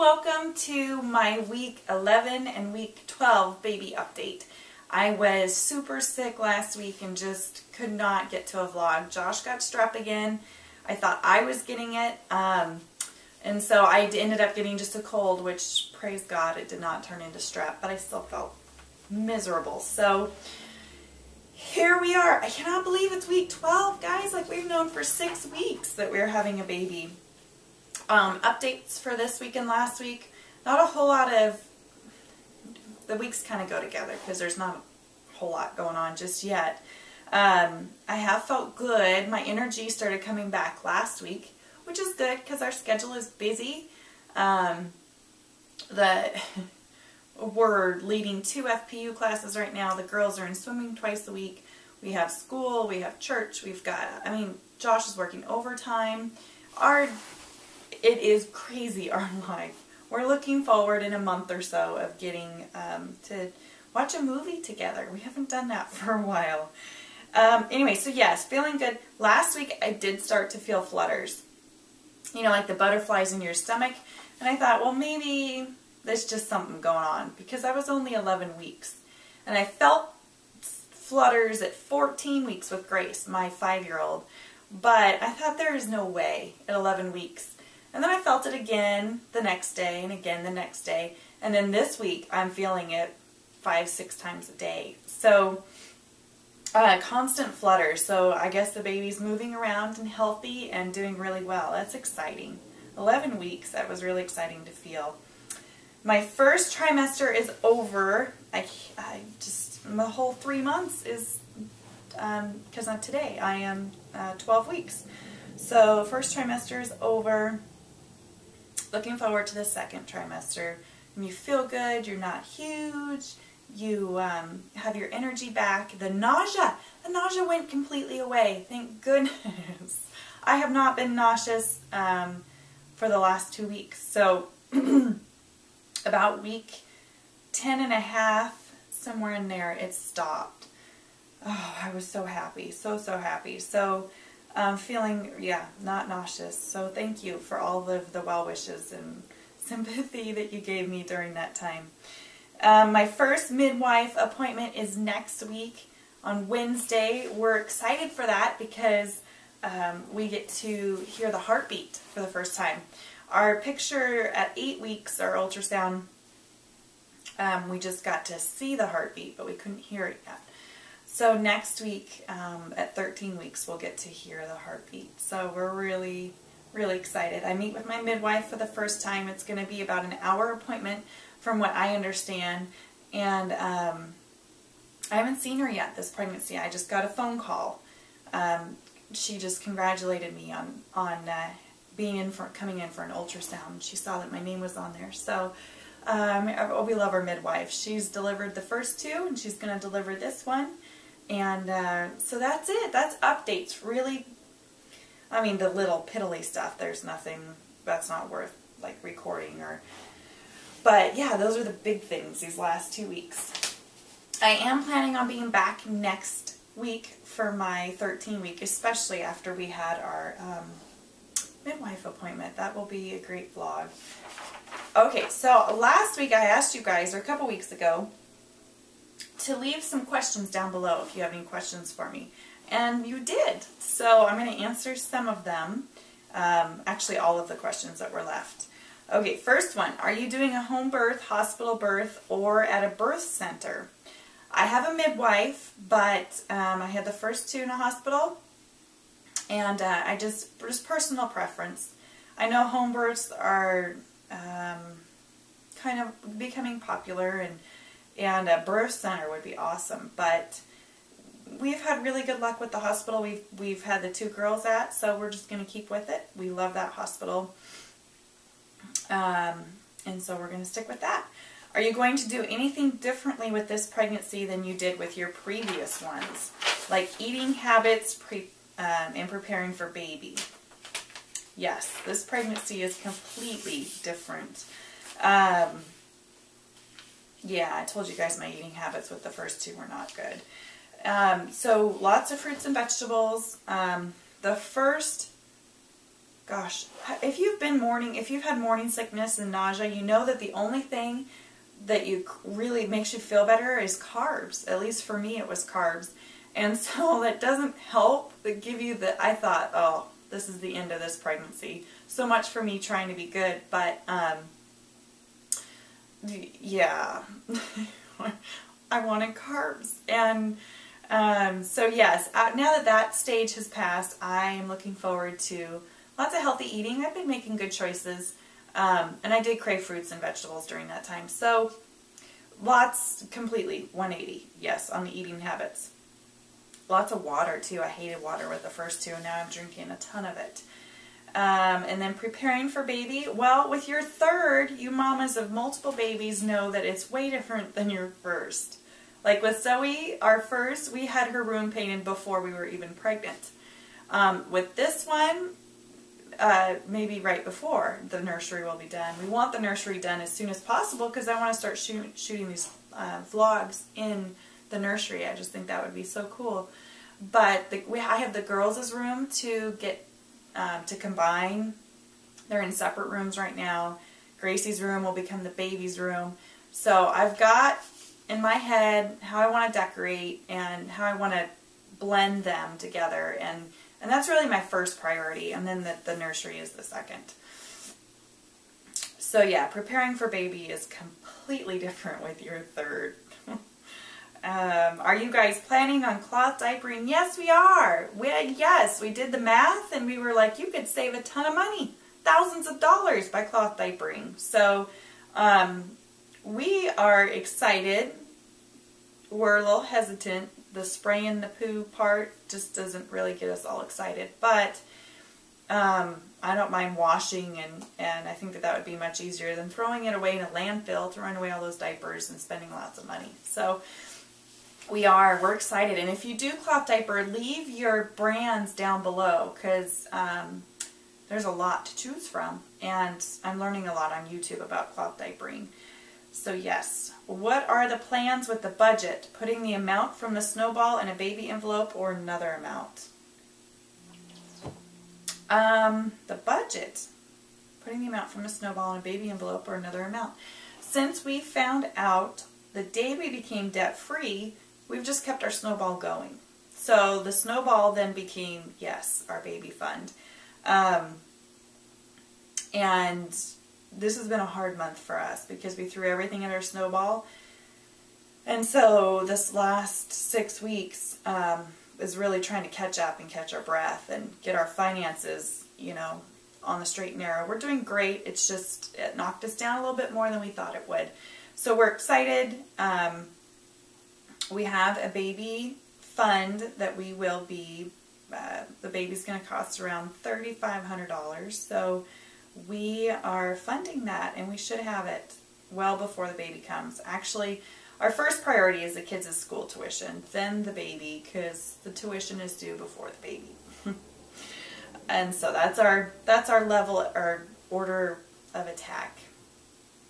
welcome to my week 11 and week 12 baby update. I was super sick last week and just could not get to a vlog. Josh got strep again. I thought I was getting it, and so I ended up getting just a cold, which, praise God, it did not turn into strep, but I still felt miserable. So here we are. I cannot believe it's week 12, guys. Like, we've known for 6 weeks that we're having a baby. Updates for this week and last week. Not a whole lot of, the weeks kind of go together because there's not a whole lot going on just yet. I have felt good. My energy started coming back last week, which is good because our schedule is busy. We're leading 2 FPU classes right now. The girls are in swimming twice a week. We have school, we have church, we've got, Josh is working overtime. It is crazy, our life. We're looking forward in a month or so of getting to watch a movie together. We haven't done that for a while. Anyway, so yes, feeling good. Last week I did start to feel flutters. You know, like the butterflies in your stomach. And I thought, well, maybe there's just something going on because I was only 11 weeks. And I felt flutters at 14 weeks with Grace, my 5-year-old. But I thought there is no way at 11 weeks. And then I felt it again the next day and again the next day. And then this week I'm feeling it 5-6 times a day. So constant flutter. So I guess the baby's moving around and healthy and doing really well. That's exciting. 11 weeks, that was really exciting to feel. My first trimester is over. My whole 3 months is, because not today, I am 12 weeks. So first trimester is over. Looking forward to the second trimester. And you feel good, you're not huge, you have your energy back. The nausea went completely away, thank goodness. I have not been nauseous for the last 2 weeks. So about week 10 and a half, somewhere in there, it stopped. Oh, I was so happy, so happy. So feeling, not nauseous. So thank you for all of the well wishes and sympathy that you gave me during that time. My first midwife appointment is next week on Wednesday. We're excited for that because we get to hear the heartbeat for the first time. Our picture at 8 weeks, our ultrasound, we just got to see the heartbeat, but we couldn't hear it yet. So next week, at 13 weeks, we'll get to hear the heartbeat. So we're really, really excited. I meet with my midwife for the first time. It's going to be about an hour appointment from what I understand. And I haven't seen her yet this pregnancy. I just got a phone call. She just congratulated me on coming in for an ultrasound. She saw that my name was on there. So we love our midwife. She's delivered the first 2 and she's going to deliver this one. And so that's it. That's updates. Really, the little piddly stuff, there's nothing that's not worth like recording or, but yeah, those are the big things these last 2 weeks. I am planning on being back next week for my 13 week, especially after we had our midwife appointment. That will be a great vlog. Okay, so last week I asked you guys, or a couple weeks ago, to leave some questions down below if you have any questions for me. And you did. So I'm going to answer some of them. Actually, all of the questions that were left. Okay, first one. Are you doing a home birth, hospital birth, or at a birth center? I have a midwife, but I had the first 2 in a hospital. And I just personal preference. I know home births are kind of becoming popular, and a birth center would be awesome, but we've had really good luck with the hospital we've had the 2 girls at, so we're just going to keep with it. We love that hospital, and so we're going to stick with that. Are you going to do anything differently with this pregnancy than you did with your previous ones, like eating habits and preparing for baby? Yes, this pregnancy is completely different. Yeah, I told you guys my eating habits with the first 2 were not good. So lots of fruits and vegetables. The first gosh, if you've had morning sickness and nausea, you know that the only thing that really makes you feel better is carbs. At least for me, it was carbs. And so that doesn't help but give you I thought, oh, this is the end of this pregnancy. So much for me trying to be good, but yeah, I wanted carbs. And so yes, now that stage has passed, I am looking forward to lots of healthy eating. I've been making good choices, and I did crave fruits and vegetables during that time. So completely 180, yes, on the eating habits. Lots of water too. I hated water with the first two, and now I'm drinking a ton of it. And then preparing for baby. Well, with your third, you mamas of multiple babies know that it's way different than your first. Like with Zoe, our first, we had her room painted before we were even pregnant. With this one, maybe right before the nursery will be done. We want the nursery done as soon as possible because I want to start shooting these vlogs in the nursery. I just think that would be so cool. But I have the girls' room to get to combine. They're in separate rooms right now. Gracie's room will become the baby's room. So I've got in my head how I want to decorate and how I want to blend them together, and that's really my first priority, and then the nursery is the second. So yeah, preparing for baby is completely different with your third. Are you guys planning on cloth diapering? Yes, we are. Yes, we did the math, and we were like, you could save a ton of money, thousands of dollars by cloth diapering. So we are excited. We're a little hesitant. The spray and the poo part just doesn't really get us all excited. But I don't mind washing, and I think that would be much easier than throwing it away in a landfill, throwing away all those diapers and spending lots of money. So we're excited. And if you do cloth diaper, leave your brands down below, because there's a lot to choose from. And I'm learning a lot on YouTube about cloth diapering. So yes, what are the plans with the budget? Putting the amount from the snowball in a baby envelope or another amount? The budget. Putting the amount from a snowball in a baby envelope or another amount. Since we found out the day we became debt-free, we've just kept our snowball going. So the snowball then became, yes, our baby fund. And this has been a hard month for us because we threw everything at our snowball. And so this last 6 weeks is really trying to catch up and catch our breath and get our finances, on the straight and narrow. We're doing great. It's just, it knocked us down a little bit more than we thought it would. So we're excited. We have a baby fund that we will be, the baby's going to cost around $3,500. So we are funding that, and we should have it well before the baby comes. Actually, our first priority is the kids' school tuition, then the baby, because the tuition is due before the baby. And so that's our level, our order of attack,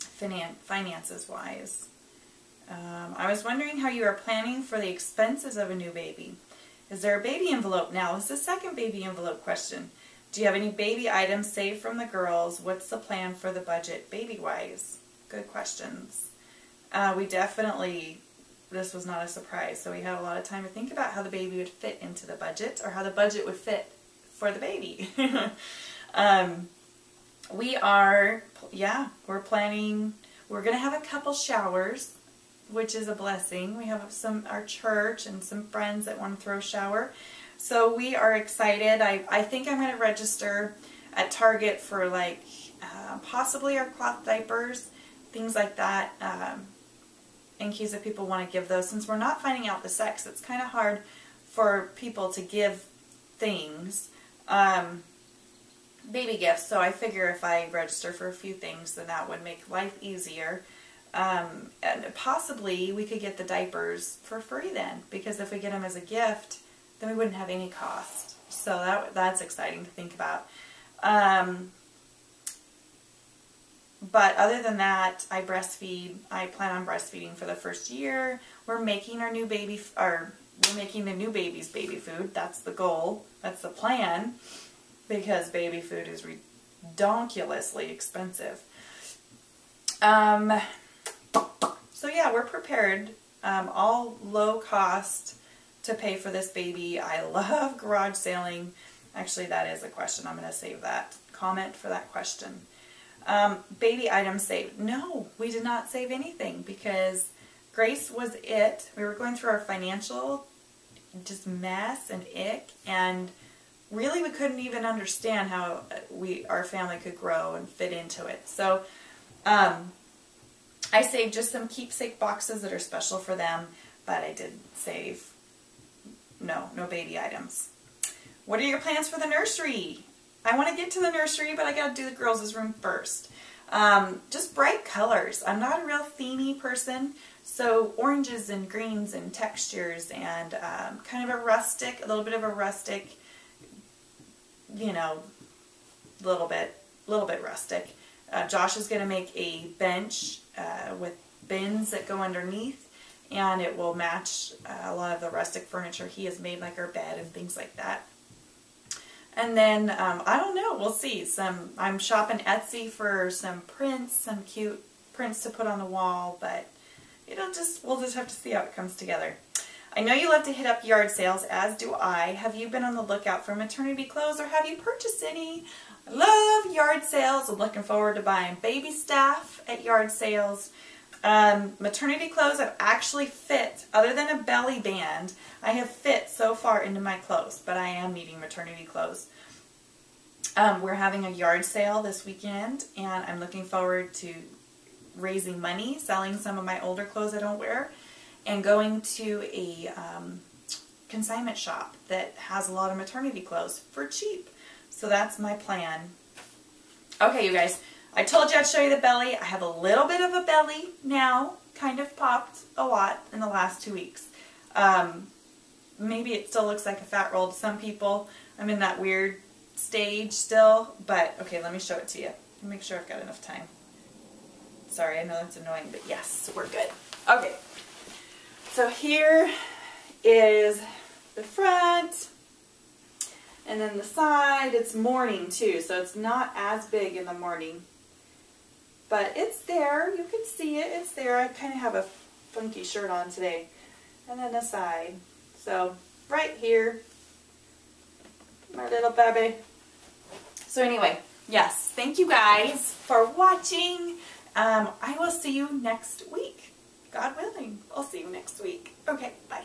finances wise. I was wondering how you are planning for the expenses of a new baby. Is there a baby envelope now? This is the second baby envelope question. Do you have any baby items saved from the girls? What's the plan for the budget baby-wise? Good questions. We definitely, this was not a surprise, so we had a lot of time to think about how the baby would fit into the budget, or how the budget would fit for the baby. We're planning, we're going to have a couple showers, which is a blessing. We have our church and some friends that want to throw a shower. So we are excited. I think I'm going to register at Target for possibly our cloth diapers, things like that, in case if people want to give those. Since we're not finding out the sex, it's kind of hard for people to give things, baby gifts. So I figure if I register for a few things, then that would make life easier. And possibly we could get the diapers for free then, because if we get them as a gift, then we wouldn't have any cost. So that's exciting to think about. But other than that, I breastfeed. I plan on breastfeeding for the first year. We're making our new baby, we're making the new baby's baby food. That's the goal. That's the plan. because baby food is redonkulously expensive. So yeah, we're prepared, all low cost to pay for this baby. I love garage sailing. Actually, that is a question. I'm going to save that comment for that question. Baby items saved. No, we did not save anything because Grace was it. We were going through our financial just mess and ick, and really we couldn't even understand how our family could grow and fit into it. So I saved just some keepsake boxes that are special for them, but I did save no baby items. What are your plans for the nursery? I want to get to the nursery, but I got to do the girls' room first. Just bright colors. I'm not a real themey person, so oranges and greens and textures and kind of a little bit of a rustic, you know, little bit rustic. Josh is going to make a bench with bins that go underneath, and it will match a lot of the rustic furniture he has made, like our bed and things like that. And then, I don't know, we'll see. I'm shopping Etsy for some prints, some cute prints to put on the wall, but we'll just have to see how it comes together. I know you love to hit up yard sales, as do I. Have you been on the lookout for maternity clothes, or have you purchased any? I love yard sales. I'm looking forward to buying baby stuff at yard sales. Maternity clothes I've actually fit, other than a belly band, I have fit so far into my clothes, but I am needing maternity clothes. We're having a yard sale this weekend, and I'm looking forward to raising money, selling some of my older clothes I don't wear, and going to a consignment shop that has a lot of maternity clothes for cheap. So that's my plan. Okay, you guys. I told you I'd show you the belly. I have a little bit of a belly now, kind of popped a lot in the last 2 weeks. Maybe it still looks like a fat roll to some people. I'm in that weird stage still, but okay, let me show it to you. Let me make sure I've got enough time. Sorry, I know that's annoying, but yes, we're good. Okay, so here is the front, and then the side. It's morning too, so it's not as big in the morning. But it's there. You can see it. It's there. I kind of have a funky shirt on today. And then the side. So, right here. My little baby. So anyway, yes. Thank you guys for watching. I will see you next week. God willing. I'll see you next week. Okay, bye.